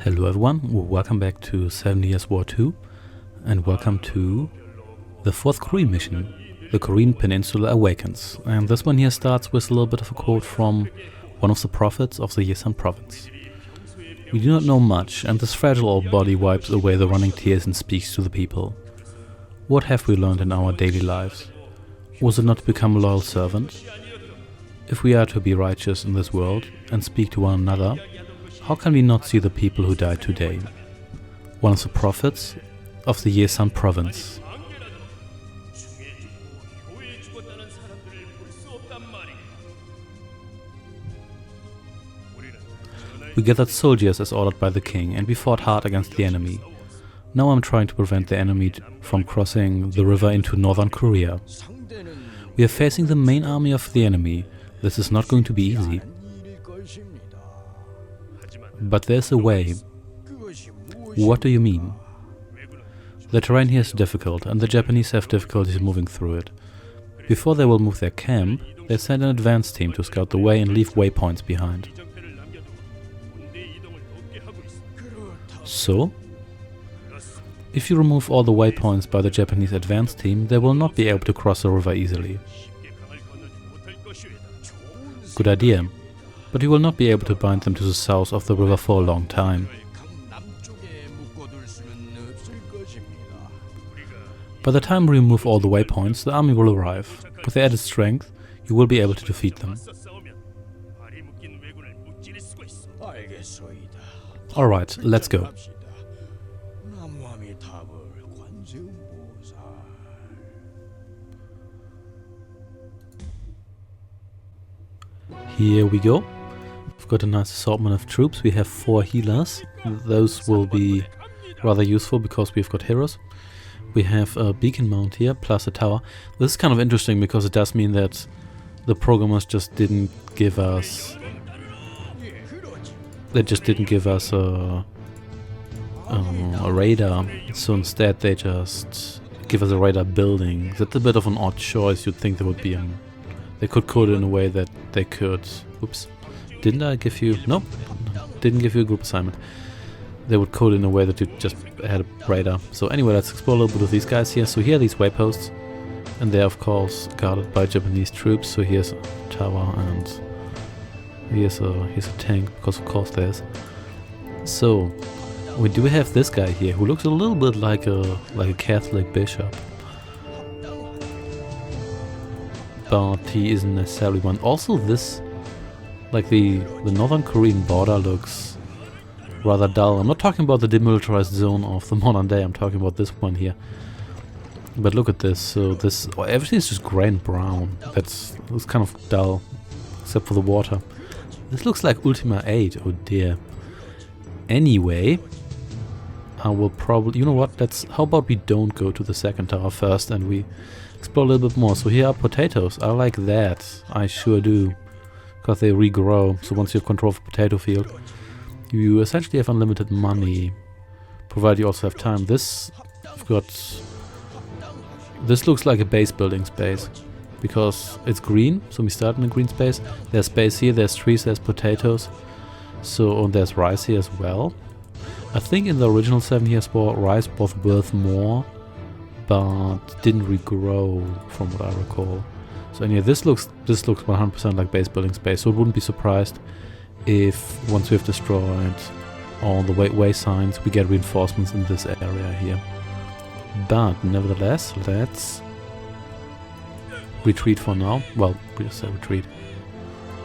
Hello everyone, welcome back to 7 Years War 2 and welcome to the 4th Korean mission, the Korean Peninsula Awakens. And this one here starts with a little bit of a quote from one of the prophets of the Joseon province. We do not know much, and this fragile old body wipes away the running tears and speaks to the people. What have we learned in our daily lives? Was it not to become a loyal servant? If we are to be righteous in this world and speak to one another, how can we not see the people who died today? One of the prophets of the Joseon province. We gathered soldiers as ordered by the king, and we fought hard against the enemy. Now I'm trying to prevent the enemy from crossing the river into northern Korea. We are facing the main army of the enemy. This is not going to be easy. But there's a way. What do you mean? The terrain here is difficult, and the Japanese have difficulties moving through it. Before they will move their camp, they send an advance team to scout the way and leave waypoints behind. So, if you remove all the waypoints by the Japanese advance team, they will not be able to cross the river easily. Good idea. But you will not be able to bind them to the south of the river for a long time. By the time we remove all the waypoints, the army will arrive. With the added strength, you will be able to defeat them. Alright, let's go. Here we go. We've got a nice assortment of troops. We have 4 healers. Those will be rather useful because we've got heroes. We have a beacon mount here, plus a tower. This is kind of interesting because it does mean that the programmers just didn't give us... They just didn't give us a radar. So instead they just give us a radar building. That's a bit of an odd choice. You'd think there would be they could code it in a way that they could... Oops. Didn't I give you... Nope. Didn't give you a group assignment. They would code it in a way that you just had a radar. So anyway, let's explore a little bit of these guys here. So here are these wayposts. And they're of course guarded by Japanese troops. So here's a tower and here's a tank, because of course there's. So we do have this guy here who looks a little bit like a Catholic bishop. But he isn't necessarily one. Also this, like the northern Korean border looks rather dull. I'm not talking about the demilitarized zone of the modern day, I'm talking about this one here. But look at this, so everything is just grey and brown. That's kind of dull, except for the water. This looks like Ultima 8, oh dear. Anyway, I will probably, you know what, how about we don't go to the second tower first and we explore a little bit more. So here are potatoes. I like that. I sure do. Because they regrow. So once you have control of a potato field, you essentially have unlimited money. Provided you also have time. This looks like a base building space. Because it's green. So we start in a green space. There's space here. There's trees. There's potatoes. So and there's rice here as well. I think in the original 7 Years War, rice was worth more, but didn't regrow from what I recall. So anyway, this looks 100% like base building space, so it wouldn't be surprised if once we've destroyed all the way signs, we get reinforcements in this area here. But nevertheless, let's retreat for now. Well, we just say retreat.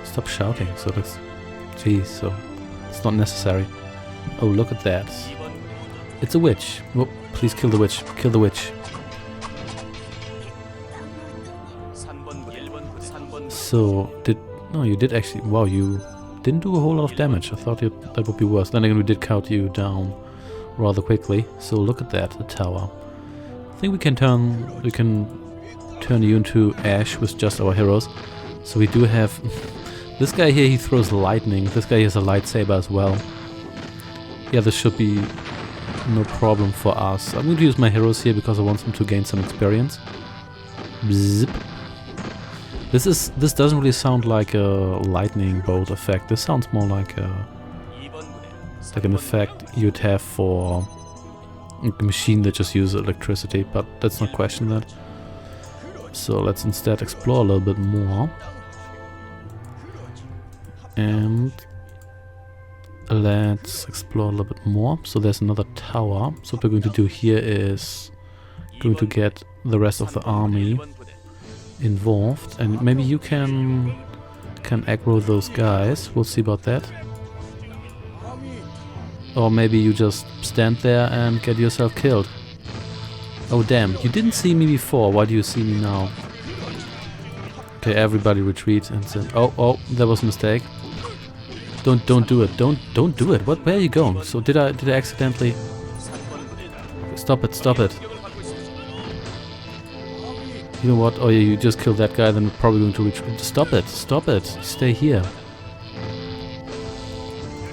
Stop shouting, so that's... Jeez, so it's not necessary. Oh, look at that. It's a witch. Oh, please kill the witch. Kill the witch. So, you did actually, wow, you didn't do a whole lot of damage. I thought that would be worse. Then again, we did cut you down rather quickly. So look at that, the tower. I think we can turn you into ash with just our heroes. So we do have, this guy here, he throws lightning. This guy has a lightsaber as well. Yeah, this should be no problem for us. I'm going to use my heroes here because I want them to gain some experience. Zip. This doesn't really sound like a lightning bolt effect. This sounds more like a like an effect you'd have for a machine that just uses electricity, but let's not question that. So let's instead explore a little bit more. And let's explore a little bit more. So there's another tower. So what we're going to do here is going to get the rest of the army involved, and maybe you can aggro those guys. We'll see about that. Or maybe you just stand there and get yourself killed. Oh damn, you didn't see me before, why do you see me now? Okay, everybody retreat and say, oh, that was a mistake. Don't do it, don't do it. Where are you going? So did I accidentally... Stop it. You know what? Oh yeah, you just killed that guy, then we're probably going to retreat. Stop it. Stay here.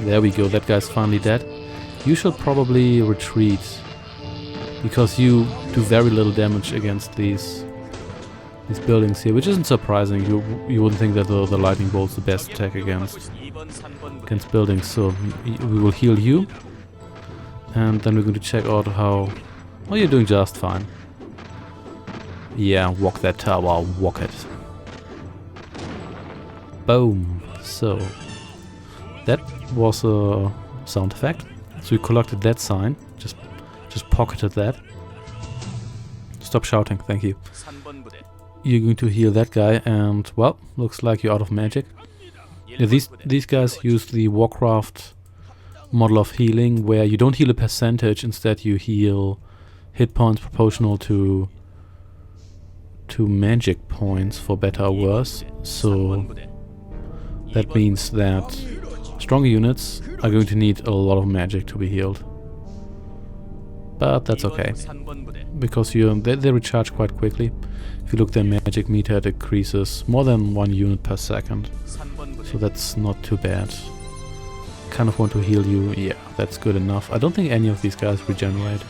There we go, that guy's finally dead. You should probably retreat, because you do very little damage against these buildings here, which isn't surprising. You wouldn't think that the lightning bolt's the best attack against buildings. So we will heal you, and then we're going to check out how... Oh, you're doing just fine. Yeah, walk that tower, walk it. Boom. So that was a sound effect. So we collected that sign. Just pocketed that. Stop shouting, thank you. You're going to heal that guy, and well, looks like you're out of magic. Yeah, these guys use the Warcraft model of healing, where you don't heal a percentage, instead you heal hit points proportional to magic points, for better or worse. So that means that stronger units are going to need a lot of magic to be healed. But that's okay, because they recharge quite quickly. If you look, their magic meter decreases more than 1 unit per second. So that's not too bad. Kind of want to heal you. Yeah, that's good enough. I don't think any of these guys regenerate,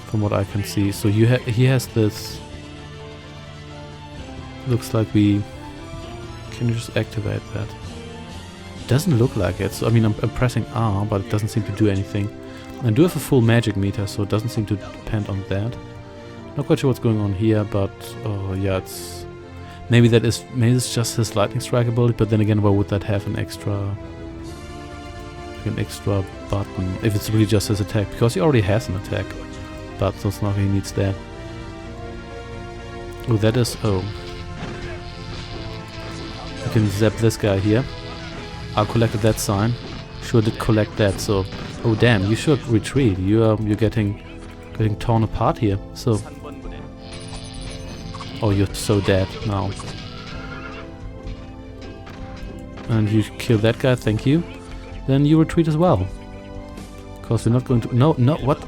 from what I can see. So he has this... Looks like we... Can you just activate that? Doesn't look like it. So I mean, I'm pressing R, but it doesn't seem to do anything. I do have a full magic meter, so it doesn't seem to depend on that. Not quite sure what's going on here, but yeah, it's... Maybe it's just his lightning strike ability, but then again, why would that have an extra button if it's really just his attack? Because he already has an attack, but so it's not he needs that. Oh, that is... Oh. I can zap this guy here. I collected that sign. Sure did collect that, so... Oh damn, you should retreat. You're getting torn apart here, so... Oh, you're so dead now. And you kill that guy, thank you. Then you retreat as well. Because we're not going to... No, what?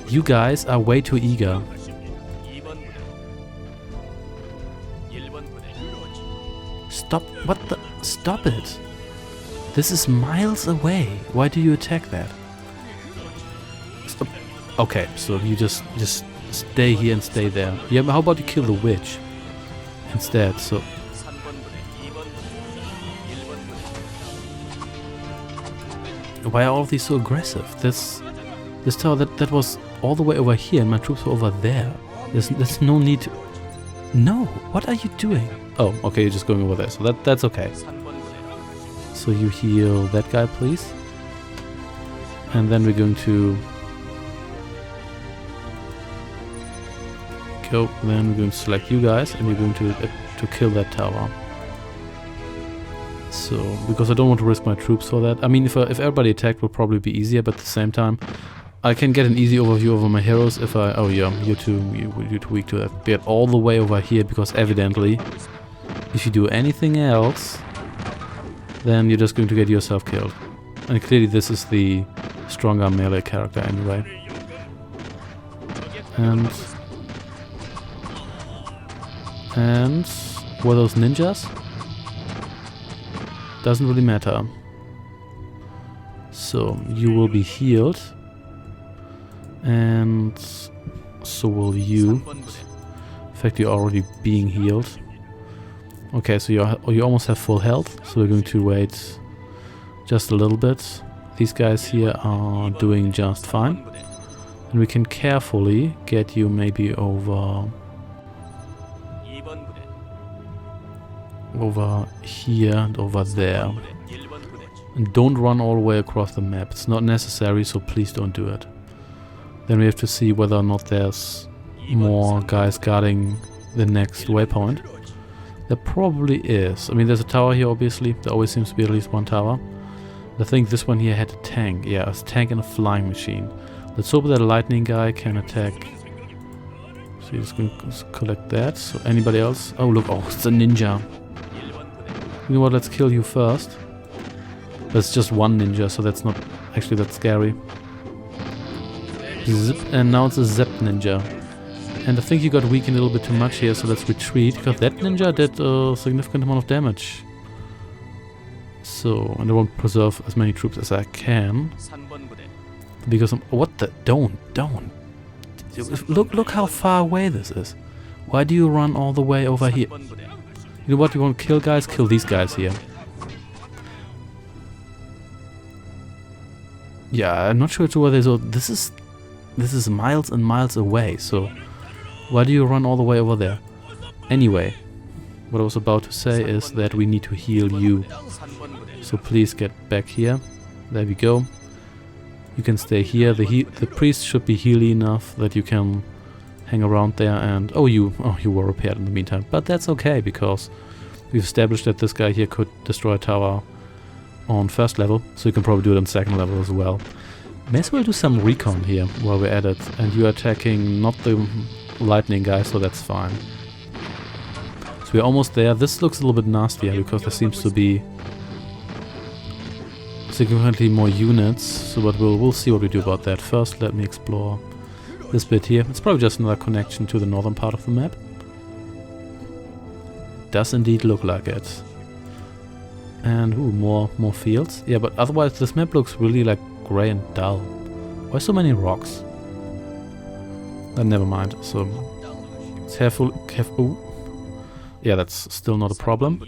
You guys are way too eager. Stop, what the... Stop it! This is miles away. Why do you attack that? Stop. Okay, so you just stay here and stay there. Yeah, but how about you kill the witch instead? So why are all of these so aggressive? This tower that was all the way over here, and my troops were over there. There's no need to... No, what are you doing? Oh, okay, you're just going over there. So that's okay. So you heal that guy, please. And then we're going to go. Then we're going to select you guys, and we're going to kill that tower. So because I don't want to risk my troops for that. I mean, if everybody attacked, would probably be easier. But at the same time, I can get an easy overview over my heroes if I... Oh yeah, you're too weak to that. Get all the way over here, because evidently, if you do anything else, then you're just going to get yourself killed. And clearly this is the stronger melee character anyway. And were those ninjas? Doesn't really matter. So you will be healed, and so will you. In fact, you're already being healed. Okay, so you almost have full health, so we're going to wait just a little bit. These guys here are doing just fine. And we can carefully get you maybe over here and over there. And don't run all the way across the map. It's not necessary, so please don't do it. Then we have to see whether or not there's more guys guarding the next waypoint. There probably is. I mean, there's a tower here, obviously. There always seems to be at least one tower. I think this one here had a tank. Yeah, a tank and a flying machine. Let's hope that a lightning guy can attack. So you're just going to collect that. So anybody else? Oh, look. Oh, it's a ninja. You know what? Let's kill you first. That's just one ninja, so that's not actually that scary. Zip, and now it's a Zep ninja. And I think you got weakened a little bit too much here, so let's retreat, because that ninja did a significant amount of damage. So, and I won't preserve as many troops as I can. Because I'm... What the... Don't. Look how far away this is. Why do you run all the way over here? You know what, you want to kill guys? Kill these guys here. Yeah, I'm not sure where they... So this is miles and miles away, so... Why do you run all the way over there? Anyway, what I was about to say is that we need to heal you. So please get back here. There we go. You can stay here. The priest should be healy enough that you can hang around there and... Oh, you were repaired in the meantime. But that's okay, because we've established that this guy here could destroy a tower on first level. So you can probably do it on second level as well. May as well do some recon here while we're at it. And you're attacking not the lightning guy, so that's fine. So we're almost there. This looks a little bit nastier because there seems to be significantly more units. So but we'll see what we do about that. First, let me explore this bit here. It's probably just another connection to the northern part of the map. Does indeed look like it. And ooh, more fields. Yeah, but otherwise this map looks really like grey and dull. Why so many rocks? Never mind. So careful. Ooh. Yeah, that's still not a problem.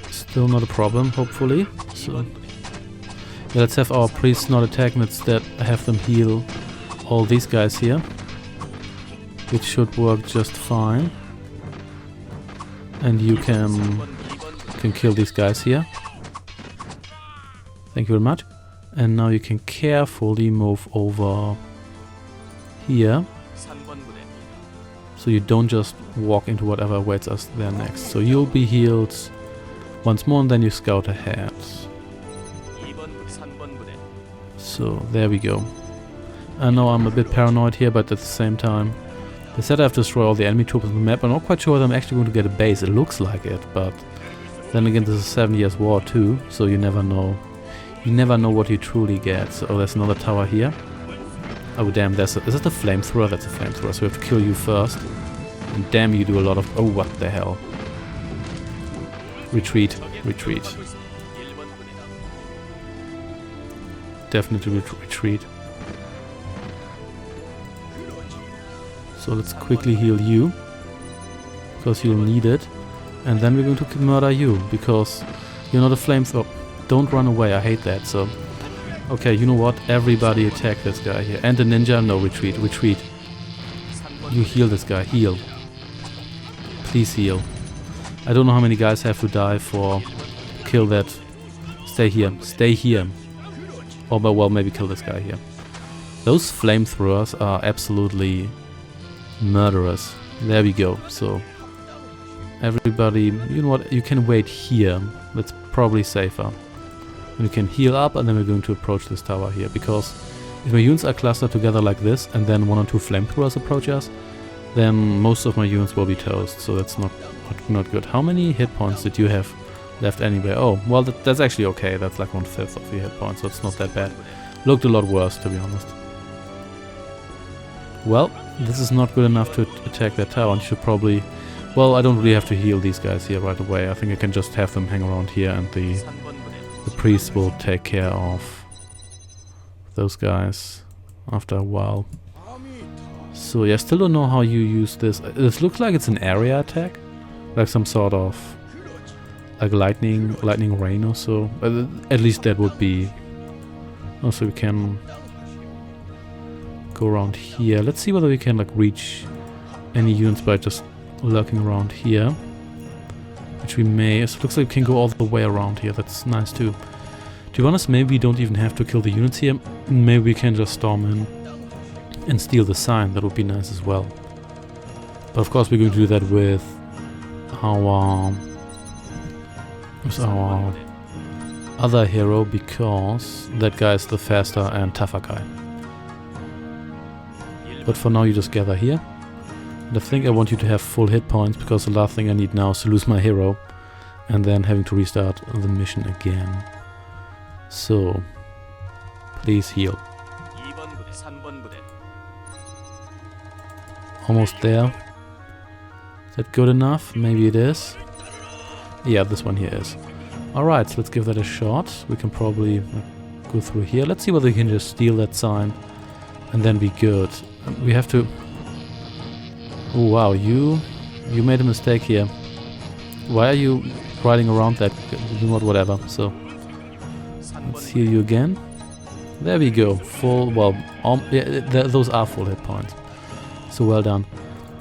Still not a problem, hopefully. So yeah, let's have our priests not attack and instead have them heal all these guys here, which should work just fine. And you can kill these guys here. Thank you very much. And now you can carefully move over here, so you don't just walk into whatever awaits us there next. So you'll be healed once more and then you scout ahead. So there we go. I know I'm a bit paranoid here, but at the same time they said I have to destroy all the enemy troops on the map. I'm not quite sure whether I'm actually going to get a base. It looks like it, but then again this is 7 years war too, so you never know. You never know what you truly get. So, oh, there's another tower here. Oh damn, is that a flamethrower? That's a flamethrower, so we have to kill you first. And damn, you do a lot of... Oh, what the hell. Retreat. Definitely retreat. So let's quickly heal you, because you'll need it. And then we're going to murder you, because you're not a flamethrower. Don't run away, I hate that. So, okay, you know what? Everybody attack this guy here. And the ninja, no, retreat. You heal this guy, heal. Please heal. I don't know how many guys have to die for kill that. Stay here. Or, well, maybe kill this guy here. Those flamethrowers are absolutely murderous. There we go. So, everybody, you know what? You can wait here. That's probably safer. And we can heal up, and then we're going to approach this tower here, because if my units are clustered together like this and then 1 or 2 flamethrowers approach us, then most of my units will be toast, so that's not good. How many hit points did you have left anyway? Oh, well, that's actually okay. That's like 1/5 of your hit points, so it's not that bad. Looked a lot worse, to be honest. Well, this is not good enough to attack that tower, and you should probably... Well, I don't really have to heal these guys here right away. I think I can just have them hang around here, and the priest will take care of those guys after a while. So yeah, I still don't know how you use this. This looks like it's an area attack, like some sort of like lightning rain or so. At least that would be. Also, we can go around here. Let's see whether we can like reach any units by just lurking around here, which we may. So it looks like we can go all the way around here. That's nice too. To be honest, maybe we don't even have to kill the units here. Maybe we can just storm in and steal the sign. That would be nice as well. But of course, we're going to do that with our other hero, because that guy is the faster and tougher guy. But for now, you just gather here. And I think I want you to have full hit points, because the last thing I need now is to lose my hero and then having to restart the mission again. So, please heal. Almost there. Is that good enough? Maybe it is. Yeah, this one here is. Alright, so let's give that a shot. We can probably go through here. Let's see whether we can just steal that sign and then be good. We have to... Oh wow, you made a mistake here. Why are you riding around that? Whatever, so... Let's heal you again. There we go. Full, well, yeah, those are full hit points. So well done.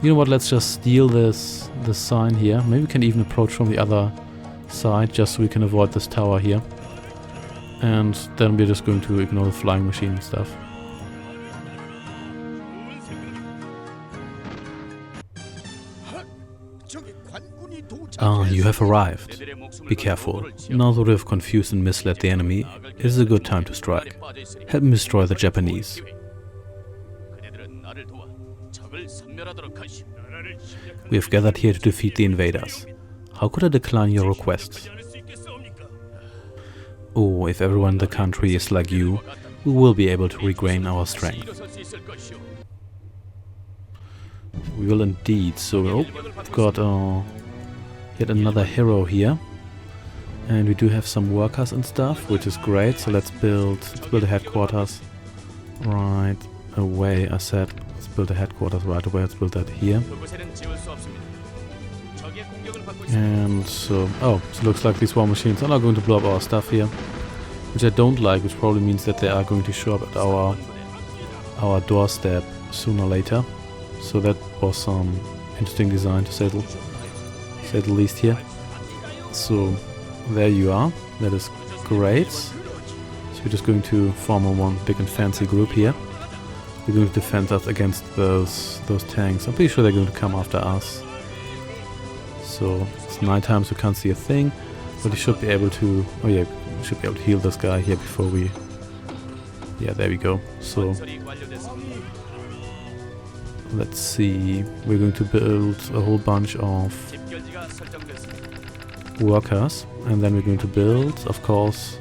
You know what, let's just steal this sign here. Maybe we can even approach from the other side, just so we can avoid this tower here. And then we're just going to ignore the flying machine and stuff. Ah, you have arrived. Be careful. Now that we have confused and misled the enemy, it is a good time to strike. Help me destroy the Japanese. We have gathered here to defeat the invaders. How could I decline your requests? Oh, if everyone in the country is like you, we will be able to regain our strength. We will indeed. So, we've got yet another hero here. And we do have some workers and stuff, which is great. So let's build a headquarters right away. I said, let's build a headquarters right away. Let's build that here. And so, so it looks like these war machines are not going to blow up our stuff here, which I don't like, which probably means that they are going to show up at our doorstep sooner or later. So that was some interesting design, to say the least here. So there you are. That is great. So we're just going to form one big and fancy group here. We're going to defend us against those tanks. I'm pretty sure they're going to come after us. So it's nighttime, so we can't see a thing, but we should be able to. Oh yeah, we should be able to heal this guy here before we. Yeah, there we go. So let's see. We're going to build a whole bunch of workers, and then we're going to build, of course,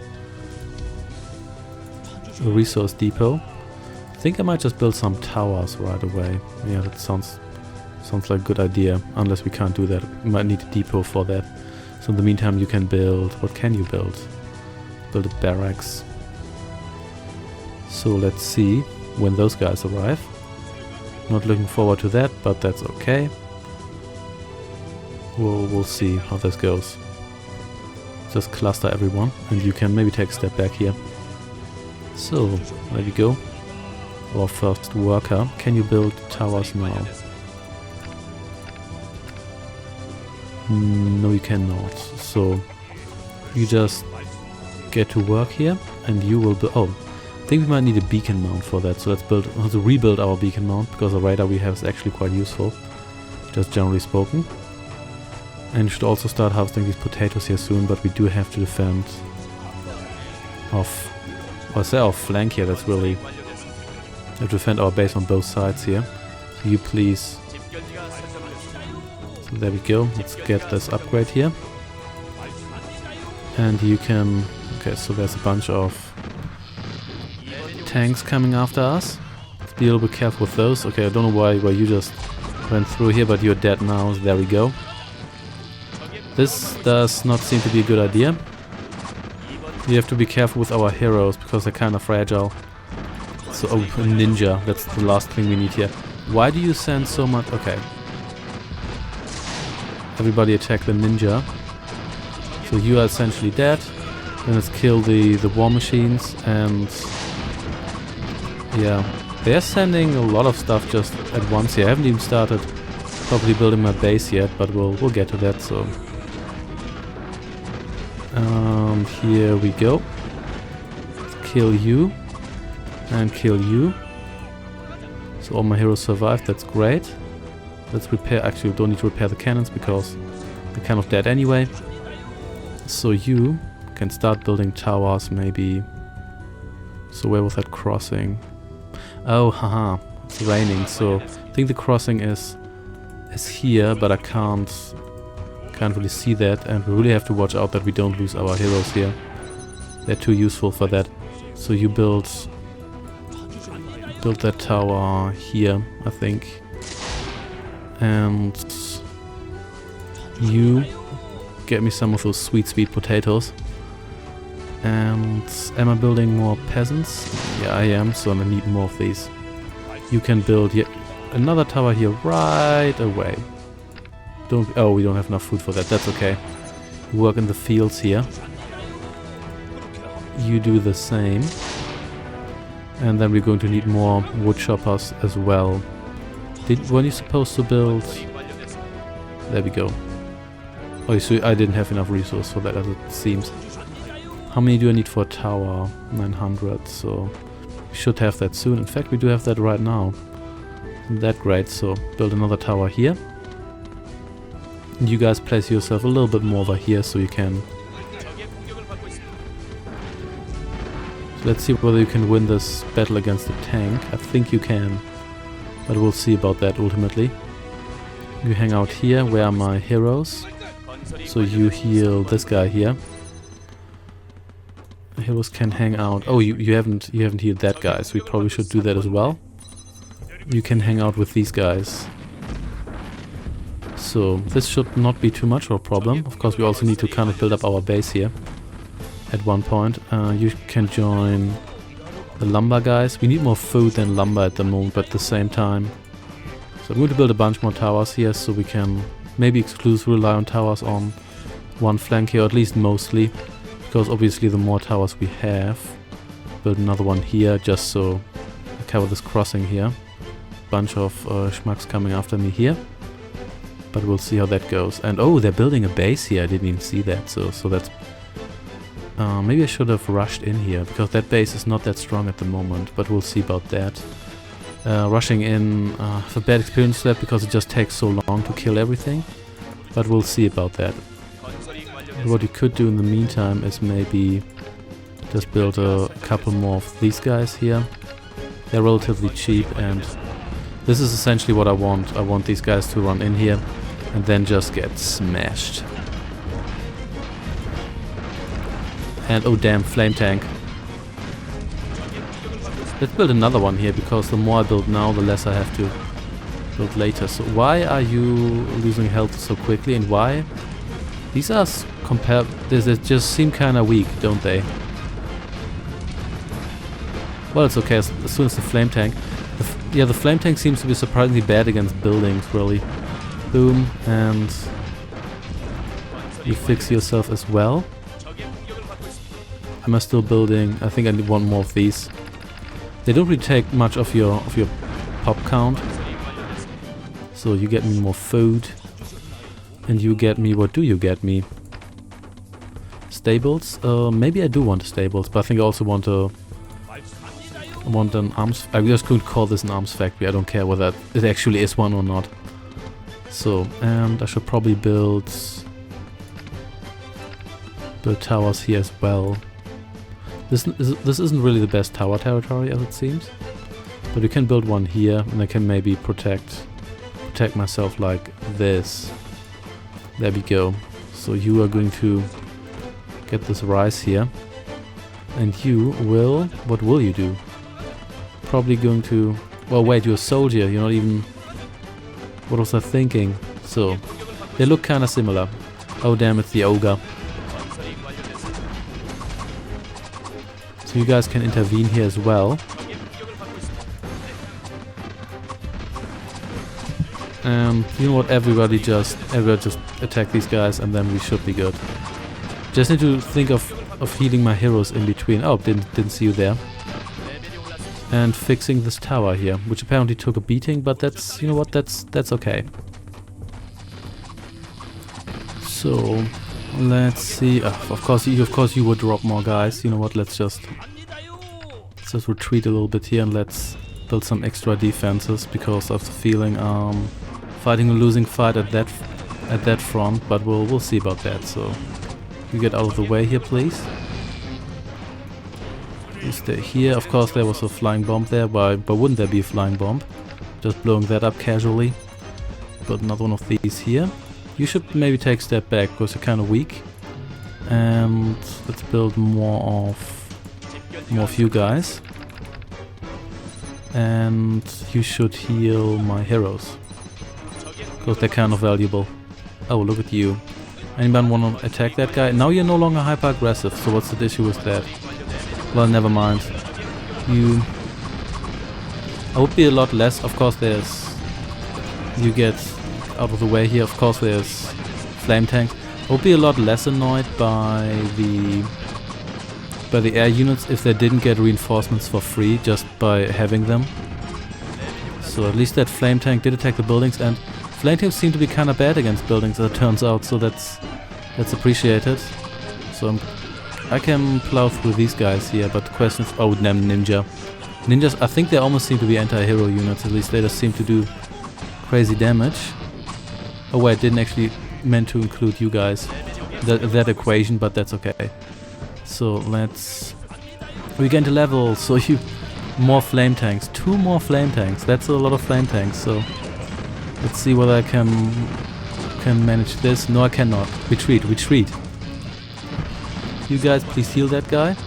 a resource depot. I think I might just build some towers right away. Yeah, that sounds like a good idea, unless we can't do that. We might need a depot for that. So in the meantime you can build... What can you build? Build a barracks. So let's see when those guys arrive. Not looking forward to that, but that's okay. We'll see how this goes. Just cluster everyone, and you can maybe take a step back here. So, there we go. Our first worker. Can you build towers now? No, you cannot. So you just get to work here, and you will build. Oh, I think we might need a beacon mount for that. So let's rebuild our beacon mount, because the radar we have is actually quite useful, just generally spoken. And we should also start harvesting these potatoes here soon. But we do have to defend our flank here. That's really. We have to defend our base on both sides here. So you please. There we go, let's get this upgrade here. And you can... Okay, so there's a bunch of tanks coming after us. Let's be a little bit careful with those. Okay, I don't know why you just went through here, but you're dead now. There we go. This does not seem to be a good idea. We have to be careful with our heroes, because they're kind of fragile. So, a ninja, that's the last thing we need here. Why do you send so much... Okay. Everybody attack the ninja. So you are essentially dead. Then let's kill the war machines, and yeah, they're sending a lot of stuff just at once here. I haven't even started probably building my base yet, but we'll get to that. So here we go. Let's kill you and kill you. So all my heroes survived. That's great. Let's repair. Actually, we don't need to repair the cannons because they're kind of dead anyway. So you can start building towers, maybe. So where was that crossing? Oh, haha, it's raining. So I think the crossing is here, but I can't really see that, and we really have to watch out that we don't lose our heroes here. They're too useful for that. So you build that tower here, I think, and you get me some of those sweet potatoes. And am I building more peasants? Yeah, I am, so I need more of these. You can build yet another tower here right away. Oh, we don't have enough food for that. That's okay. You work in the fields here. You do the same. And then we're going to need more wood choppers as well. Weren't you supposed to build? There we go. Oh, so I didn't have enough resource for that, as it seems. How many do I need for a tower? 900, so we should have that soon. In fact, we do have that right now. Isn't that great? So build another tower here. And you guys place yourself a little bit more over here so you can... So let's see whether you can win this battle against the tank. I think you can, but we'll see about that ultimately. You hang out here. Where are my heroes? So you heal this guy here. Heroes can hang out. Oh, you haven't healed that guy, so we probably should do that as well. You can hang out with these guys. So this should not be too much of a problem. Of course, we also need to kind of build up our base here at one point. You can join the lumber guys. We need more food than lumber at the moment, but at the same time. So I'm going to build a bunch more towers here so we can maybe exclusively rely on towers on one flank here, or at least mostly. Because obviously the more towers we have, build another one here just so I cover this crossing here. Bunch of schmucks coming after me here. But we'll see how that goes. And oh, they're building a base here. I didn't even see that. So that's... maybe I should have rushed in here, because that base is not that strong at the moment. But we'll see about that. Rushing in, I have a bad experience with that because it just takes so long to kill everything. But we'll see about that. What you could do in the meantime is maybe just build a couple more of these guys here. They're relatively cheap, and this is essentially what I want. I want these guys to run in here and then just get smashed. And oh damn, flame tank. Let's build another one here, because the more I build now, the less I have to build later. So why are you losing health so quickly, and why? These are they just seem kind of weak, don't they? Well, it's okay as soon as the flame tank. Yeah, the flame tank seems to be surprisingly bad against buildings, really. Boom, and you fix yourself as well. Am I still building? I think I need one more of these. They don't really take much of your pop count. So you get me more food. And you get me, what do you get me? Stables? Maybe I do want stables, but I think I also want an arms... I just could call this an arms factory. I don't care whether it actually is one or not. So, and I should probably build towers here as well. This isn't really the best tower territory, as it seems. But you can build one here, and I can maybe protect myself like this. There we go. So you are going to get this rice here. And you will... What will you do? Probably going to... Well, wait, you're a soldier. You're not even... What was I thinking? So, they look kind of similar. Oh damn, it's the ogre. So you guys can intervene here as well. And you know what, everybody just attack these guys, and then we should be good. Just need to think of healing my heroes in between. Oh, didn't see you there. And fixing this tower here, which apparently took a beating, but that's, you know what, that's okay. So let's see. Of course you would drop more guys. You know what? Let's just retreat a little bit here and let's build some extra defenses, because of the feeling fighting a losing fight at that front. But we'll see about that. So you get out of the way here, please. You stay here. Of course, there was a flying bomb there. Why wouldn't there be a flying bomb? Just blowing that up casually. But another one of these here. You should maybe take a step back because you're kind of weak. And let's build more of you guys. And you should heal my heroes, because they're kind of valuable. Oh, look at you. Anyone want to attack that guy? Now you're no longer hyper aggressive, so what's the issue with that? Well, never mind. I would be a lot less. Of course you get out of the way here. Of course there's flame tanks. I would be a lot less annoyed by the air units if they didn't get reinforcements for free just by having them. So at least that flame tank did attack the buildings, and flame tanks seem to be kind of bad against buildings, as it turns out, so that's appreciated. So I can plow through these guys here, but the question is, oh damn, ninjas, I think they almost seem to be anti-hero units. At least they just seem to do crazy damage. Oh wait, didn't actually meant to include you guys, that equation, but that's okay. So we get into level. So more flame tanks, 2 more flame tanks. That's a lot of flame tanks. So let's see whether I can manage this. No, I cannot. Retreat. You guys, please heal that guy.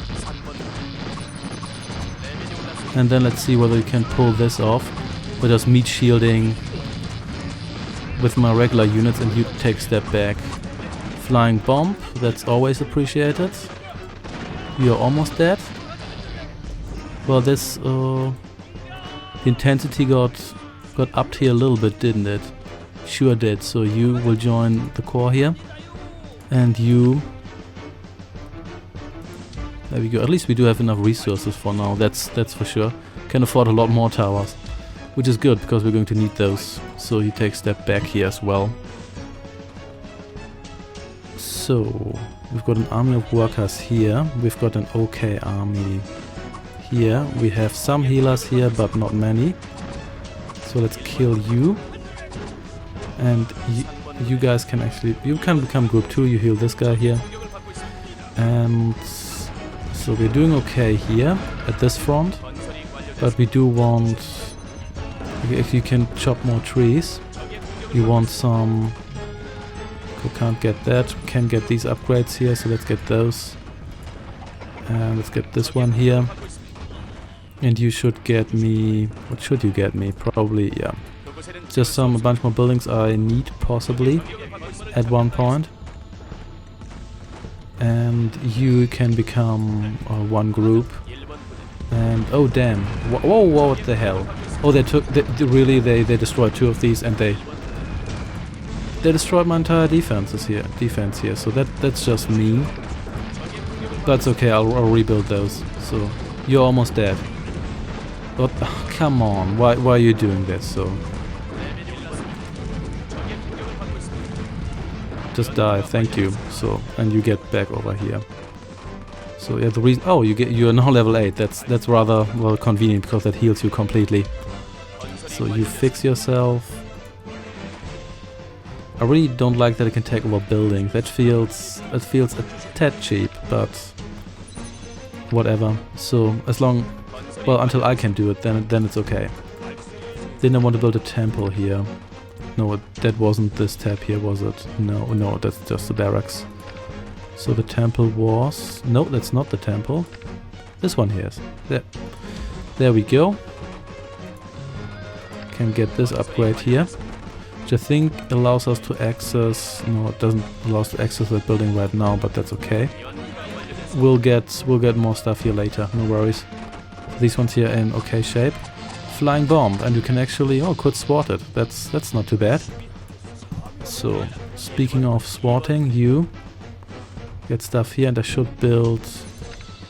And then let's see whether we can pull this off with just meat shielding with my regular units, and you take a step back. Flying bomb, that's always appreciated. You're almost dead. Well, this the intensity got upped here a little bit, didn't it? Sure did. So you will join the core here, and you. There we go. At least we do have enough resources for now. That's for sure. Can afford a lot more towers, which is good because we're going to need those. So you take a step back here as well. So we've got an army of workers here. We've got an okay army here. We have some healers here, but not many. So let's kill you. And you guys can you can become group 2. You heal this guy here. And so we're doing okay here at this front. But we do want, if you can chop more trees, you want some. We can't get that. We can get these upgrades here, so let's get those. And let's get this one here. And you should get me. What should you get me? Probably, yeah. Just a bunch more buildings I need, possibly, at one point. And you can become one group. And oh damn! Whoa! What the hell? Oh, they destroyed 2 of these, and they destroyed my entire defense here. So that's just mean. That's okay. I'll rebuild those. So you're almost dead. But come on! Why are you doing this? So just die. Thank you. So and you get back over here. So yeah, the reason. Oh, you're now level 8. That's rather well convenient because that heals you completely. So you fix yourself. I really don't like that it can take over buildings. That feels a tad cheap, but whatever. So until I can do it, then it's okay. Didn't I want to build a temple here? No, that wasn't this tab here, was it? No, that's just the barracks. So the temple was... No, that's not the temple. This one here is. There we go. Can get this upgrade here, which I think allows us to access... No, it doesn't allow us to access that building right now, but that's okay. We'll get more stuff here later, no worries. These ones here in okay shape. Flying bomb, and you can actually... Oh, could swat it. That's not too bad. So, speaking of swatting, you get stuff here, and I should build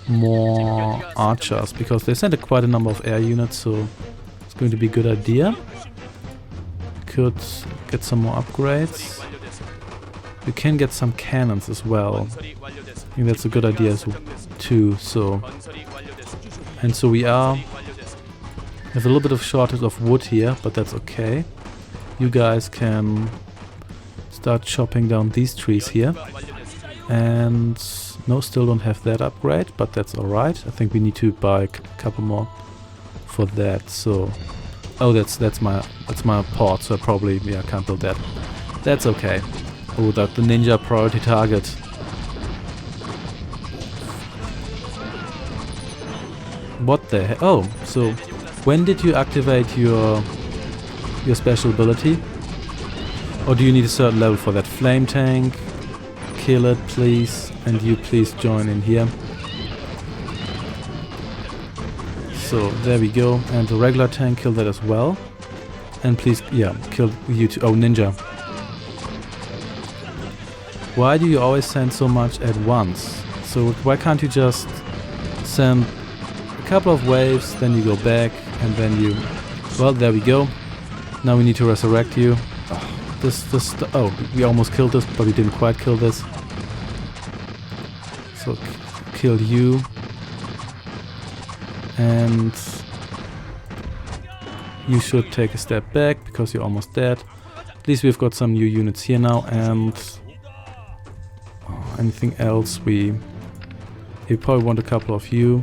more archers, because they sent quite a number of air units, so it's going to be a good idea. Could get some more upgrades. We can get some cannons as well. I think that's a good idea too. So, and so we have a little bit of shortage of wood here, but that's okay. You guys can start chopping down these trees here. And no, still don't have that upgrade, but that's alright. I think we need to buy a couple more for that. So, oh, that's my port. So probably I can't build that. That's okay. Oh, the ninja priority target. What the heck? Oh, so when did you activate your special ability? Or do you need a certain level for that? Flame tank, kill it please, and you please join in here. So there we go, and the regular tank, kill that as well. And please, yeah, kill you too. Oh, ninja. Why do you always send so much at once? So why can't you just send a couple of waves, then you go back, and then you... Well, there we go. Now we need to resurrect you. Oh, oh, we almost killed this, but we didn't quite kill this. So kill you. And you should take a step back, because you're almost dead. At least we've got some new units here now, and... anything else? We probably want a couple of you.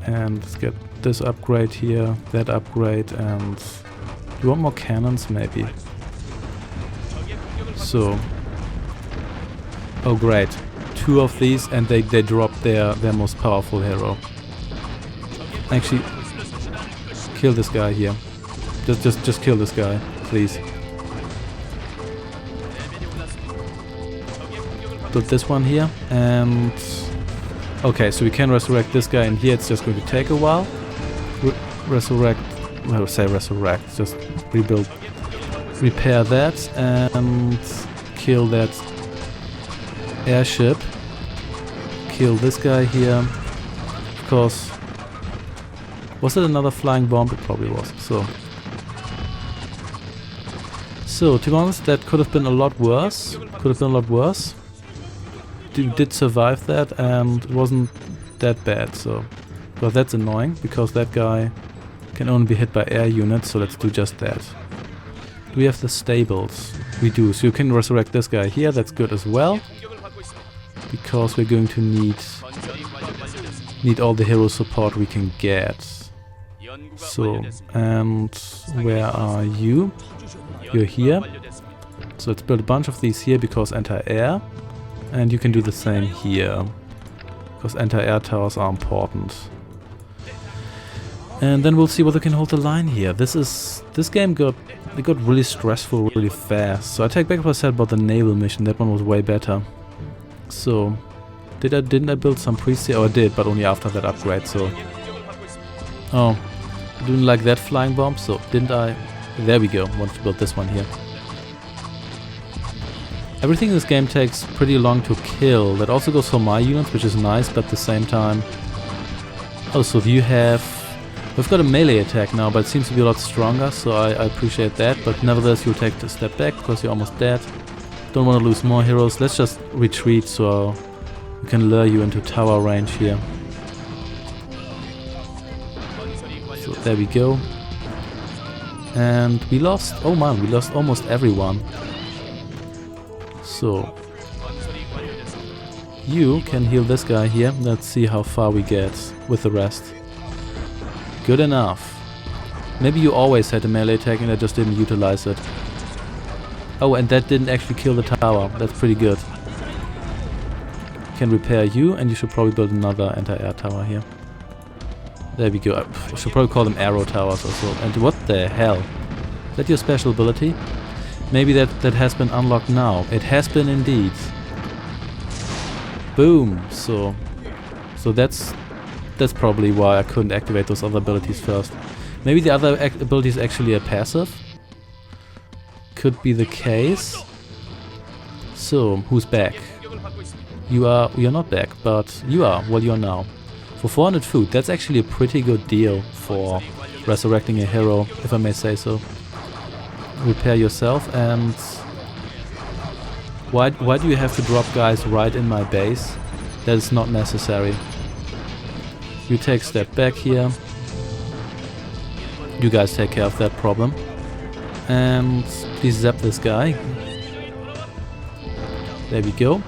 And let's get this upgrade here, that upgrade, and... Do you want more cannons, maybe? So... Oh great. 2 of these, and they drop their most powerful hero. Actually, kill this guy here. Just kill this guy, please. Put this one here, and... Okay, so we can resurrect this guy in here. It's just going to take a while. Resurrect... I would say resurrect. Just rebuild... Repair that, and... Kill that... airship. Kill this guy here. Of course... Was it another flying bomb? It probably was. So to be honest, that could have been a lot worse. Did survive that, and it wasn't that bad. So, well, that's annoying, because that guy can only be hit by air units. So let's do just that. Do we have the stables? We do. So you can resurrect this guy here. That's good as well, because we're going to need all the hero support we can get. So, and where are you? You're here. So let's build a bunch of these here, because anti-air. And you can do the same here, because anti-air towers are important. And then we'll see whether we can hold the line here. This game got really stressful really fast. So I take back what I said about the naval mission. That one was way better. So didn't I build some priests here? Oh, I did, but only after that upgrade. So oh. I didn't like that flying bomb, so didn't I? There we go, wanted to build this one here. Everything in this game takes pretty long to kill. That also goes for my units, which is nice, but at the same time... Oh, so we've got a melee attack now, but it seems to be a lot stronger, so I appreciate that. But nevertheless, you'll take a step back, because you're almost dead. Don't want to lose more heroes. Let's just retreat, so we can lure you into tower range here. So there we go. And we lost... Oh man, we lost almost everyone. So... You can heal this guy here. Let's see how far we get with the rest. Good enough. Maybe you always had a melee attack and I just didn't utilize it. Oh, and that didn't actually kill the tower. That's pretty good. Can repair you, and you should probably build another anti-air tower here. There we go. I should probably call them arrow towers or so. And what the hell? Is that your special ability? Maybe that has been unlocked now. It has been indeed. Boom. So that's probably why I couldn't activate those other abilities first. Maybe the other ability is actually a passive. Could be the case. So, who's back? You're not back, but you are. Well, you are now. For 400 food, that's actually a pretty good deal for resurrecting a hero, if I may say so. Repair yourself, and why do you have to drop guys right in my base? That is not necessary. You take a step back here. You guys take care of that problem. And please zap this guy. There we go.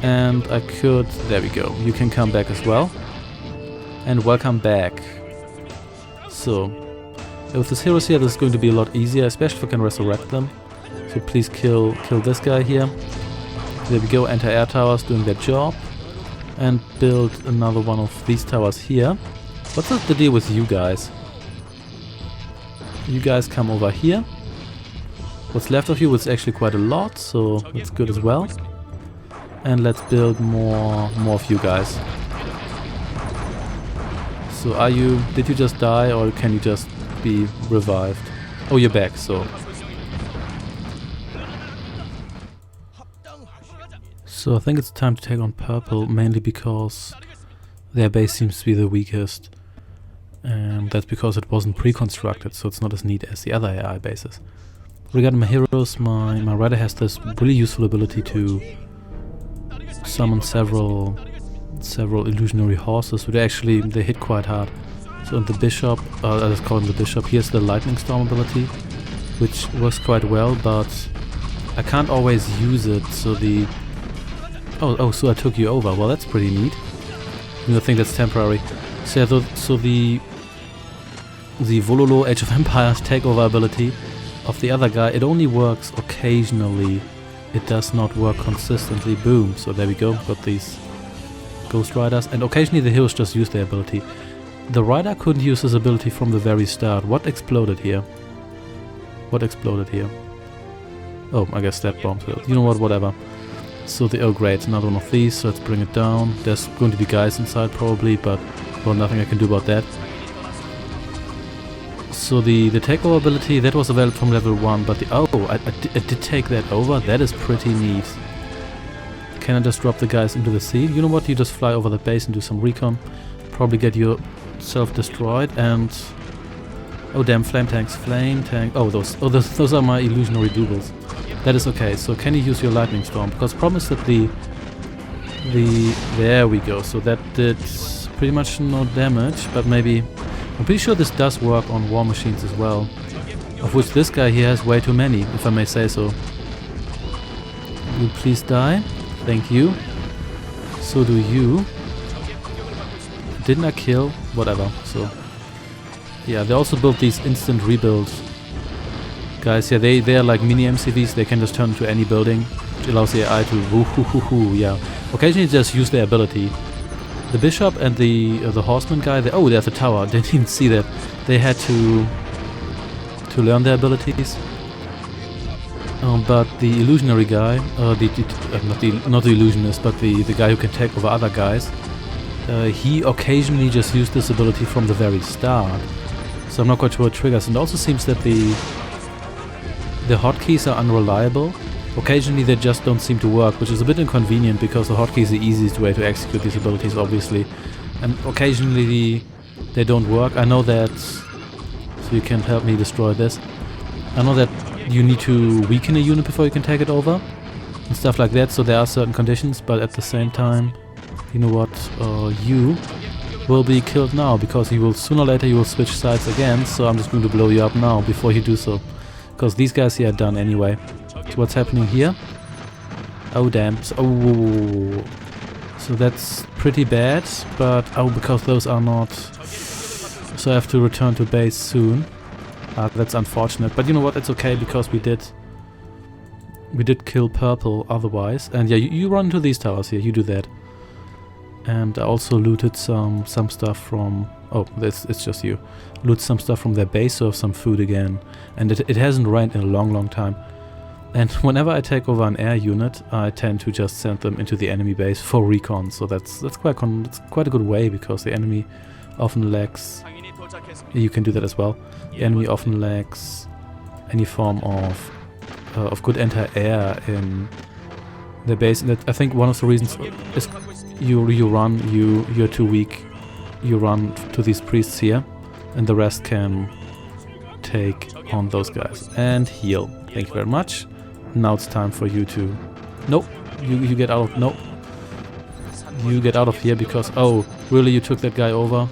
And I could... There we go. You can come back as well. And welcome back. So, with this heroes here, this is going to be a lot easier, especially if I can resurrect them. So please kill this guy here. There we go, anti-air towers doing their job. And build another one of these towers here. What's the deal with you guys? You guys come over here. What's left of you is actually quite a lot, so that's good as well. And let's build more of you guys. So did you just die, or can you just be revived? Oh, you're back, so. So I think it's time to take on purple, mainly because their base seems to be the weakest. And that's because it wasn't pre-constructed, so it's not as neat as the other AI bases. Regarding my heroes, my rider has this really useful ability to summon several illusionary horses, but they hit quite hard. So the bishop, let's call him the bishop, here's the lightning storm ability, which works quite well, but I can't always use it, so the... Oh, so I took you over. Well, that's pretty neat. I think that's temporary. So the Vololo Age of Empires takeover ability of the other guy, it only works occasionally. It does not work consistently. Boom. So there we go. Got these Ghost Riders. And occasionally the heroes just use their ability. The Rider couldn't use his ability from the very start. What exploded here? What exploded here? Oh, I guess that bomb. You know what? Whatever. So oh great, another one of these, so let's bring it down. There's going to be guys inside probably, but well, nothing I can do about that. So the takeover ability, that was available from level 1, but I did take that over. That is pretty neat. Can I just drop the guys into the sea? You know what, you just fly over the base and do some recon. Probably get yourself destroyed, and... Oh damn, flame tanks, flame tank... Oh, those are my illusionary doubles. That is okay. So can you use your lightning storm? Because problem is that there we go. So that did pretty much no damage, but maybe I'm pretty sure this does work on war machines as well. Of which this guy here has way too many, if I may say so. Will you please die? Thank you. So do you. Didn't I kill? Whatever. So yeah, they also built these instant rebuilds. Guys, yeah, they are like mini MCVs, they can just turn into any building, which allows the AI to woo-hoo-hoo-hoo, yeah. Occasionally just use their ability. The bishop and the horseman guy, oh, there's a tower, didn't even see that. They had to learn their abilities. But the illusionary guy, not the illusionist, but the guy who can take over other guys, he occasionally just used this ability from the very start. So I'm not quite sure what triggers. And it also seems that the hotkeys are unreliable. Occasionally they just don't seem to work, which is a bit inconvenient because the hotkey is the easiest way to execute these abilities, obviously. And occasionally they don't work. I know that... So you can help me destroy this. I know that you need to weaken a unit before you can take it over. And stuff like that, so there are certain conditions, but at the same time... You know what? You will be killed now, because you will sooner or later you will switch sides again, so I'm just going to blow you up now before you do so. Because these guys here are done anyway. So what's happening here? Oh damn. So that's pretty bad, but because those are not... So I have to return to base soon. That's unfortunate, but you know what, it's okay, because we did kill purple otherwise. And yeah, you run into these towers here, you do that. And I also looted some stuff from... Oh, it's just you. Loot some stuff from their base, so have some food again. And it hasn't rained in a long time. And whenever I take over an air unit, I tend to just send them into the enemy base for recon. So that's quite a good way, because the enemy often lacks... You can do that as well. The enemy often lacks any form of good anti-air in They're based. I think one of the reasons is you're too weak. You run to these priests here, and the rest can take on those guys and heal. Thank you very much. Now it's time for you to. Nope. You get out of. Nope. You get out of here because. Oh, really? You took that guy over?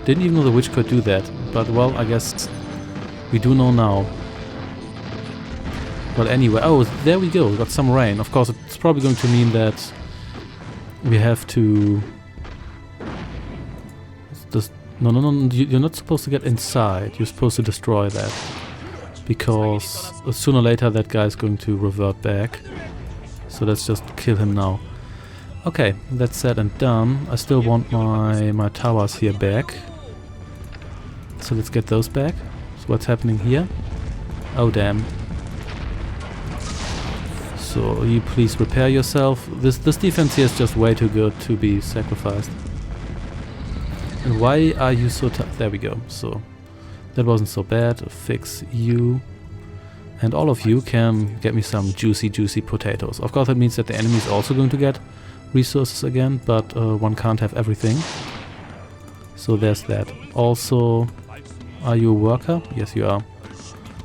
Didn't even know the witch could do that. But well, I guess we do know now. Well, anyway, oh, there we go. We got some rain. Of course, it's probably going to mean that we have to. No, you're not supposed to get inside. You're supposed to destroy that. Because sooner or later that guy is going to revert back. So let's just kill him now. Okay, that's said and done. I still want my towers here back. So let's get those back. So what's happening here? Oh, damn. So you please repair yourself. This defense here is just way too good to be sacrificed. And why are you so tough? There we go. So that wasn't so bad. Fix you. And all of you can get me some juicy potatoes. Of course that means that the enemy is also going to get resources again, but one can't have everything. So there's that. Also, are you a worker? Yes, you are.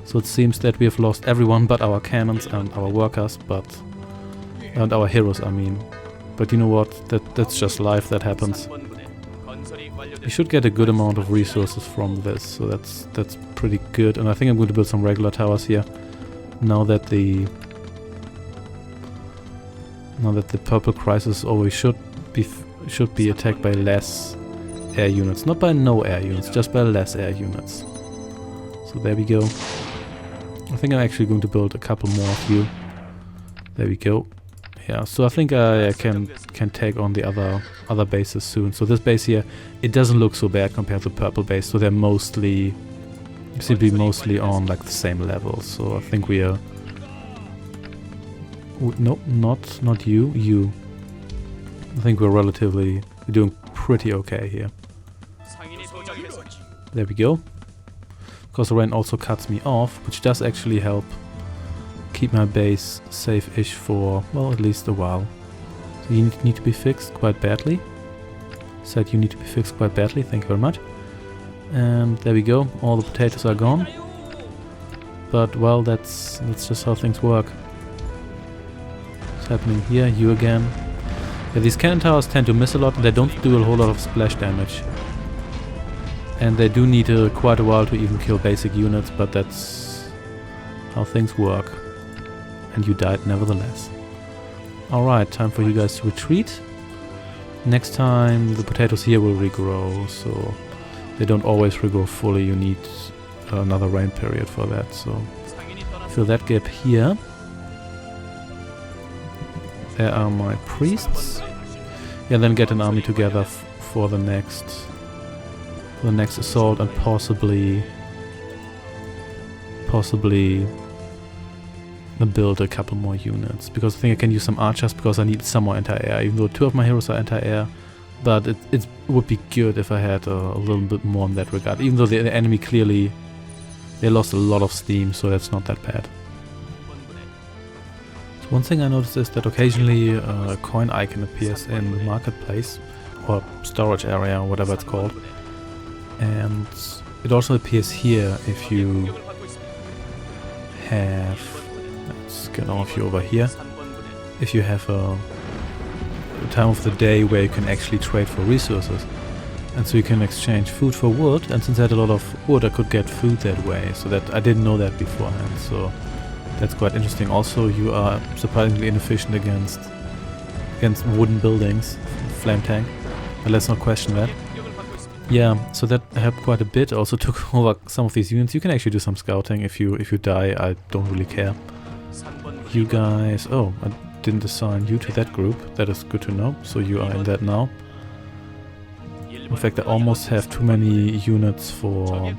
So it seems that we have lost everyone but our cannons and our workers, and our heroes, I mean. But you know what? That's just life, that happens. We should get a good amount of resources from this, so that's pretty good. And I think I'm going to build some regular towers here. Now that the purple crisis is over, we should be attacked by less air units, not by no air units, just by less air units. So there we go. I think I'm actually going to build a couple more of you. There we go. Yeah, so I think I can take on the other bases soon. So this base here, it doesn't look so bad compared to the purple base. So they're mostly on like the same level. So I think we are. Nope, not you. You. I think we're doing pretty okay here. There we go. Of course, the rain also cuts me off, which does actually help keep my base safe-ish for, well, at least a while. So you need to be fixed quite badly. Said you need to be fixed quite badly, thank you very much. And there we go, all the potatoes are gone. But, well, that's just how things work. What's happening here? You again. Yeah, these cannon towers tend to miss a lot and they don't do a whole lot of splash damage. And they do need quite a while to even kill basic units, but that's how things work. And you died nevertheless. Alright, time for you guys to retreat. Next time the potatoes here will regrow, so they don't always regrow fully. You need another rain period for that, so fill that gap here. There are my priests. Yeah, then get an army together for the next assault and possibly build a couple more units, because I think I can use some archers because I need some more anti-air, even though 2 of my heroes are anti-air, but it would be good if I had a little bit more in that regard, even though the enemy clearly, they lost a lot of steam, so that's not that bad. So one thing I noticed is that occasionally a coin icon appears in the marketplace, or storage area, or whatever it's called. And it also appears here if you have, let's get all of you over here, if you have a time of the day where you can actually trade for resources. And so you can exchange food for wood, and since I had a lot of wood I could get food that way, so that I didn't know that beforehand, so that's quite interesting. Also, you are surprisingly inefficient against wooden buildings, flame tank, but let's not question that. Yeah, so that helped quite a bit. Also took over some of these units. You can actually do some scouting if you die. I don't really care. You guys... Oh, I didn't assign you to that group. That is good to know. So you are in that now. In fact, I almost have too many units for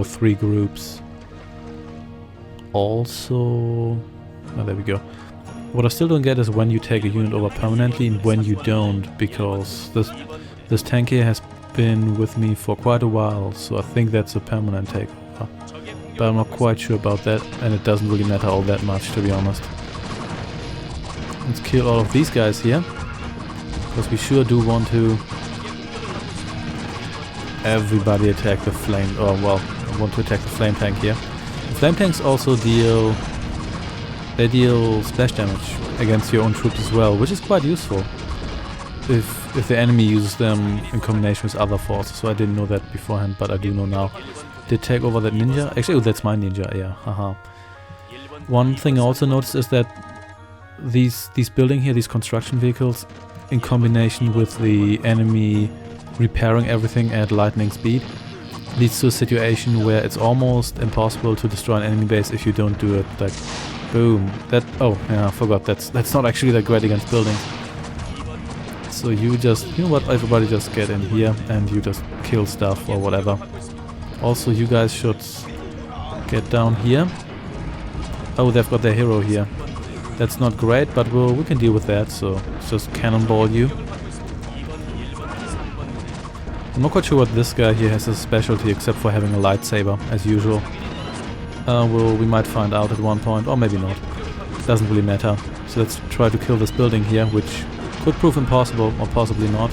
3 groups. Also... Oh, there we go. What I still don't get is when you take a unit over permanently and when you don't, because this tank here has been with me for quite a while, so I think that's a permanent takeover. But I'm not quite sure about that, and it doesn't really matter all that much, to be honest. Let's kill all of these guys here. Because we sure do want to... Everybody attack the flame... Or, well, I want to attack the flame tank here. The flame tanks also deal... They deal splash damage against your own troops as well, which is quite useful. If the enemy uses them in combination with other forces. So I didn't know that beforehand, but I do know now. Did take over that ninja? Actually, oh, that's my ninja, yeah, haha. One thing I also noticed is that these building here, these construction vehicles, in combination with the enemy repairing everything at lightning speed, leads to a situation where it's almost impossible to destroy an enemy base if you don't do it like boom. That, oh yeah, I forgot, that's not actually that great against buildings. So you just, you know what, everybody just get in here and you just kill stuff or whatever. Also you guys should get down here. Oh, they've got their hero here. That's not great, but we can deal with that, so let's just cannonball you. I'm not quite sure what this guy here has as a specialty except for having a lightsaber, as usual. Well, we might find out at one point, or maybe not. Doesn't really matter. So let's try to kill this building here, which could prove impossible, or possibly not.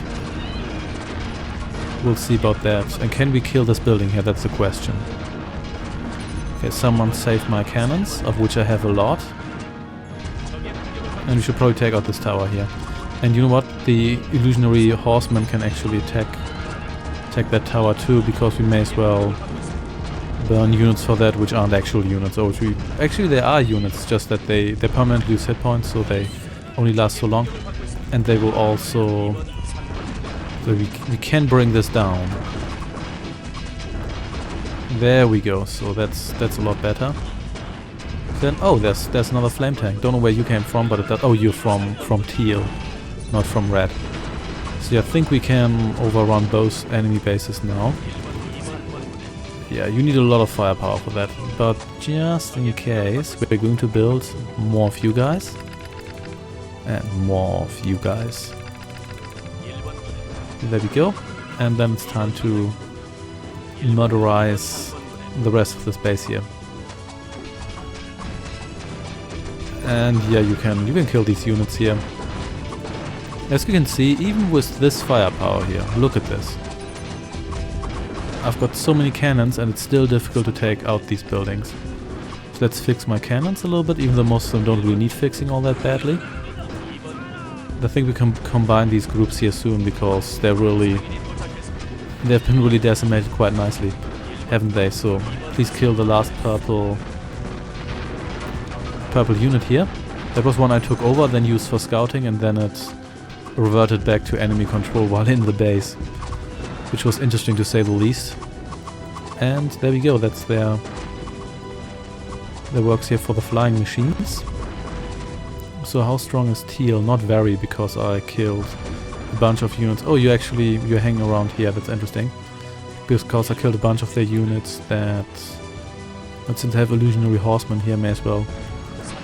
We'll see about that. And can we kill this building here? That's the question. Okay, someone saved my cannons, of which I have a lot. And we should probably take out this tower here. And you know what? The illusionary horseman can actually attack that tower too, because we may as well burn units for that, which aren't actual units. Or which actually they are units, just that they permanently lose hit points, so they only last so long. And they will also... So we can bring this down. There we go, so that's a lot better. Then, oh, there's another flame tank. Don't know where you came from, but it does, oh, you're from teal, not from red. So yeah, I think we can overrun both enemy bases now. Yeah, you need a lot of firepower for that, but just in case, we're going to build more of you guys. And more of you guys. There we go. And then it's time to murderize the rest of the space here. And yeah, you can kill these units here. As you can see, even with this firepower here, look at this. I've got so many cannons and it's still difficult to take out these buildings. So let's fix my cannons a little bit, even though most of them don't really need fixing all that badly. I think we can combine these groups here soon because they've been really decimated quite nicely, haven't they? So please kill the last purple unit here. That was one I took over, then used for scouting, and then it reverted back to enemy control while in the base, which was interesting to say the least. And there we go, that's their works here for the flying machines. So how strong is teal? Not very, because I killed a bunch of units. Oh, you're hanging around here, that's interesting. Because I killed a bunch of their units that... But since I have illusionary horsemen here, may as well.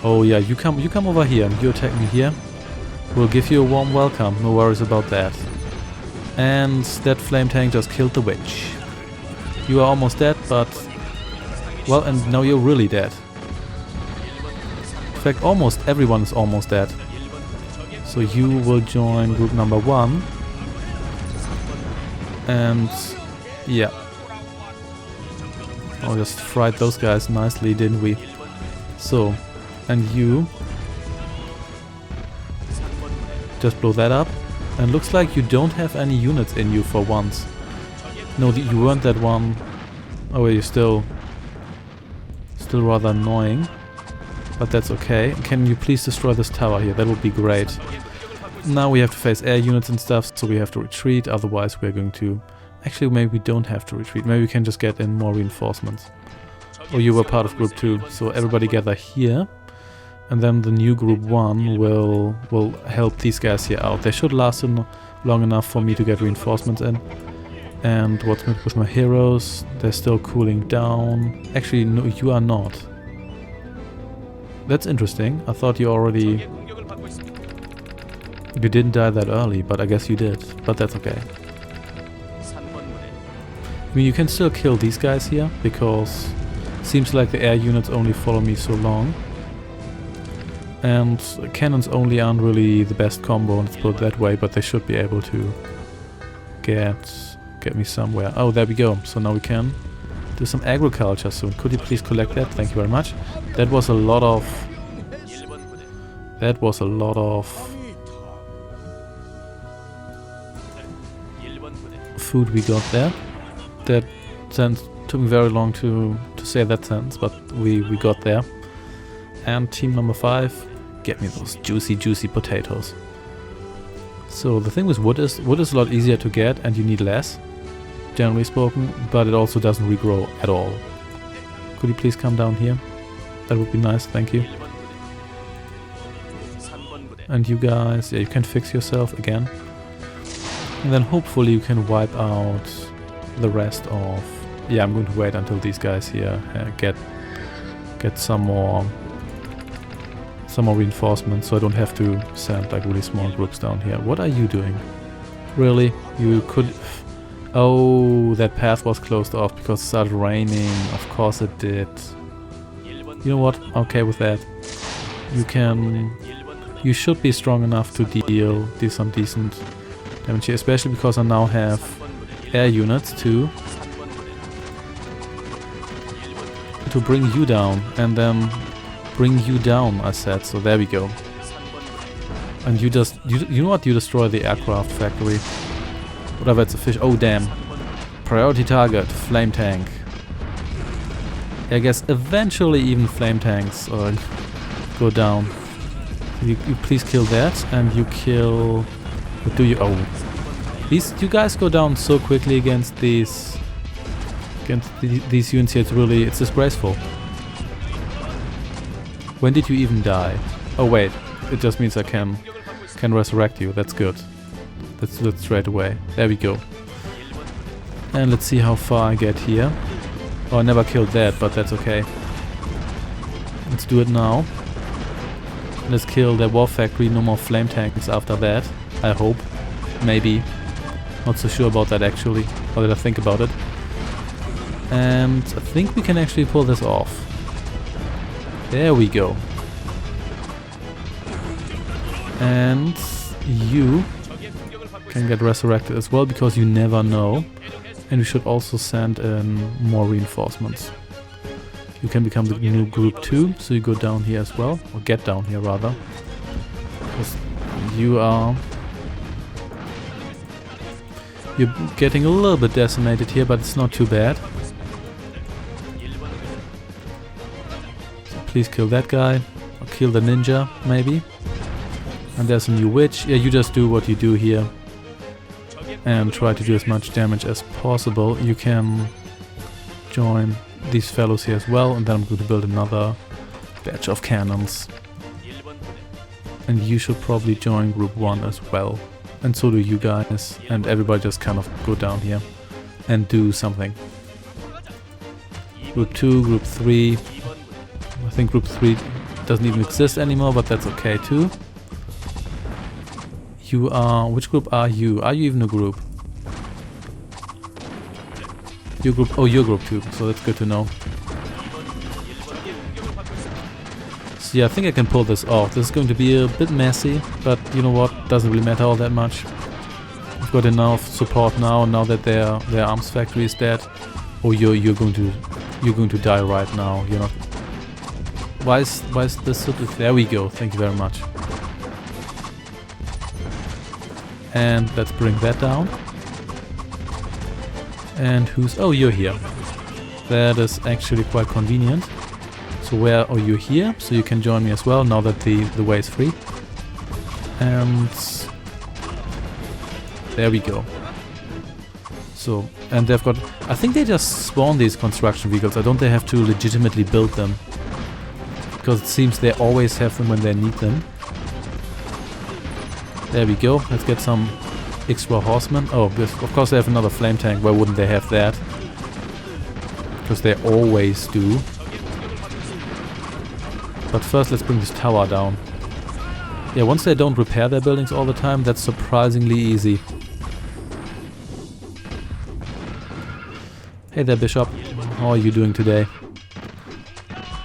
Oh yeah, you come over here, you attack me here. We'll give you a warm welcome, no worries about that. And that flame tank just killed the witch. You are almost dead, but... Well, and now you're really dead. In fact, almost everyone is almost dead. So you will join group number 1. And... yeah. Oh, just fried those guys nicely, didn't we? So, and you... just blow that up. And looks like you don't have any units in you for once. No, you weren't that one. Oh, you're still rather annoying. But that's okay. Can you please destroy this tower here? That would be great. Now we have to face air units and stuff, so we have to retreat. Otherwise we're going to... Actually, maybe we don't have to retreat. Maybe we can just get in more reinforcements. Oh, you were part of group 2. So everybody gather here. And then the new group 1 will help these guys here out. They should last long enough for me to get reinforcements in. And what's going to push my heroes? They're still cooling down. Actually, no, you are not. That's interesting. I thought you already... You didn't die that early, but I guess you did. But that's okay. I mean, you can still kill these guys here, because it seems like the air units only follow me so long. And cannons only aren't really the best combo, let's put it that way, but they should be able to get me somewhere. Oh, there we go. So now we can do some agriculture soon. Could you please collect that? Thank you very much. That was a lot of... food we got there. That sentence took me very long to say that sentence, but we got there. And team number 5, get me those juicy potatoes. So the thing with wood is a lot easier to get and you need less, generally spoken, but it also doesn't regrow at all. Could you please come down here? That would be nice, thank you. And you guys, yeah, you can fix yourself again. And then hopefully you can wipe out the rest of... Yeah, I'm going to wait until these guys here get some more reinforcements, so I don't have to send like really small groups down here. What are you doing? Really? You could... Oh, that path was closed off because it started raining. Of course it did. You know what? I'm okay with that. You should be strong enough to deal some decent damage here, especially because I now have air units to bring you down and then bring you down, I said, so there we go. And you know what, you destroy the aircraft factory. Whatever, it's a fish. Oh damn. Priority target, flame tank. I guess eventually even flame tanks go down. You please kill that, and you kill... What do you... Oh. You guys go down so quickly against these units here, it's disgraceful. When did you even die? Oh wait, it just means I can resurrect you. That's good. Let's do it straight away. There we go. And let's see how far I get here. Oh, I never killed that, but that's okay. Let's do it now. Let's kill the war factory. No more flame tanks after that. I hope. Maybe. Not so sure about that actually. How did I think about it? And I think we can actually pull this off. There we go. And you can get resurrected as well, because you never know. And we should also send in more reinforcements. You can become the new group 2, so you go down here as well. Or get down here rather. Because you're getting a little bit decimated here, but it's not too bad. Please kill that guy, or kill the ninja, maybe. And there's a new witch. Yeah, you just do what you do here. And try to do as much damage as possible. You can join these fellows here as well, and then I'm going to build another batch of cannons. And you should probably join group 1 as well. And so do you guys. And everybody just kind of go down here and do something. Group 2, group 3... I think group 3 doesn't even exist anymore, but that's okay too. You are... Which group are you? Are you even a group? Your group... Oh, you're group 2, so that's good to know. So yeah, I think I can pull this off. This is going to be a bit messy, but you know what? Doesn't really matter all that much. I've got enough support now that their arms factory is dead. Oh, you're going to die right now. You're not... Why is this so... There we go, thank you very much. And let's bring that down. And who's... Oh, you're here. That is actually quite convenient. So where... Oh, you're here, so you can join me as well, now that the way is free. And... There we go. So, and they've got... I think they just spawn these construction vehicles. I don't they have to legitimately build them. Because it seems they always have them when they need them. There we go. Let's get some extra horsemen. Oh, of course they have another flame tank. Why wouldn't they have that? Because they always do. But first let's bring this tower down. Yeah, once they don't repair their buildings all the time, that's surprisingly easy. Hey there, Bishop. How are you doing today?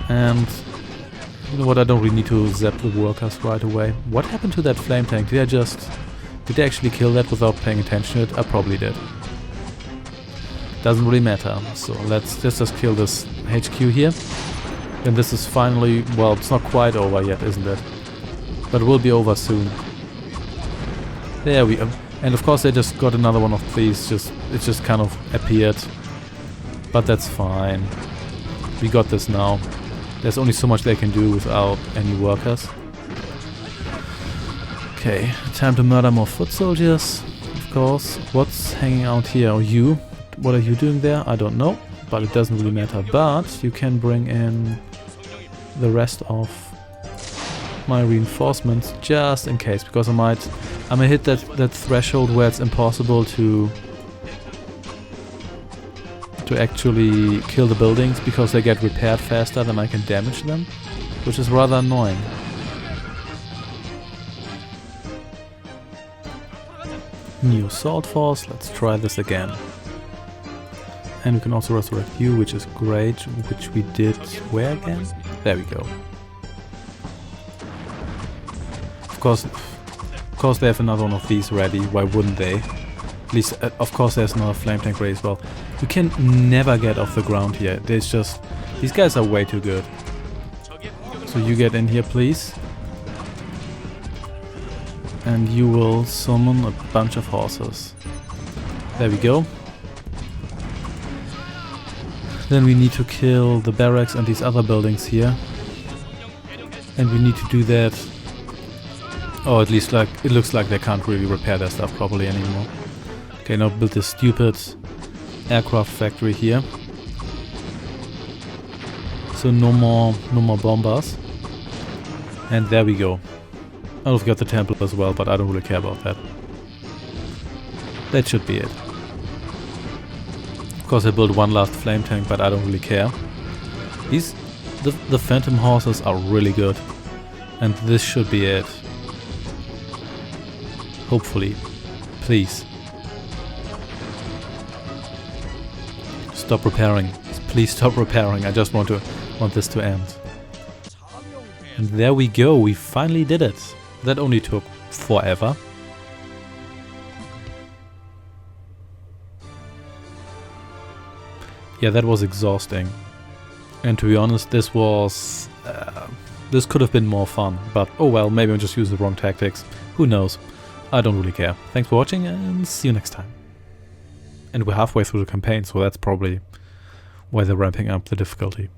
And You know what, I don't really need to zap the workers right away. What happened to that flame tank? Did I actually kill that without paying attention to it? I probably did. Doesn't really matter. So let's just kill this HQ here. And this is finally, well, it's not quite over yet, isn't it? But it will be over soon. There we go. And of course they just got another one of these, it just kind of appeared. But that's fine. We got this now. There's only so much they can do without any workers. Okay, time to murder more foot soldiers, of course. What's hanging out here? Oh, you? What are you doing there? I don't know, but it doesn't really matter. But you can bring in the rest of my reinforcements just in case, because I might hit that threshold where it's impossible to actually kill the buildings because they get repaired faster than I can damage them, which is rather annoying. New assault force, let's try this again. And we can also resurrect you, which is great, which we did where again? There we go. Of course they have another one of these ready, why wouldn't they? At least, of course there's another flame tank ready as well. You can never get off the ground here. There's just... these guys are way too good. So you get in here, please. And you will summon a bunch of horses. There we go. Then we need to kill the barracks and these other buildings here. And we need to do that... oh, at least it looks like they can't really repair their stuff properly anymore. Okay, now build this stupid aircraft factory here. So no more bombers. And there we go. Oh, we've got the temple as well, but I don't really care about that. That should be it. Of course I built one last flame tank, but I don't really care. The phantom horses are really good. And this should be it. Hopefully. Please. Stop repairing. Please stop repairing. I just want this to end. And there we go. We finally did it. That only took forever. Yeah, that was exhausting. And to be honest, this could have been more fun. But oh well, maybe I just used the wrong tactics. Who knows? I don't really care. Thanks for watching and see you next time. And we're halfway through the campaign, so that's probably why they're ramping up the difficulty.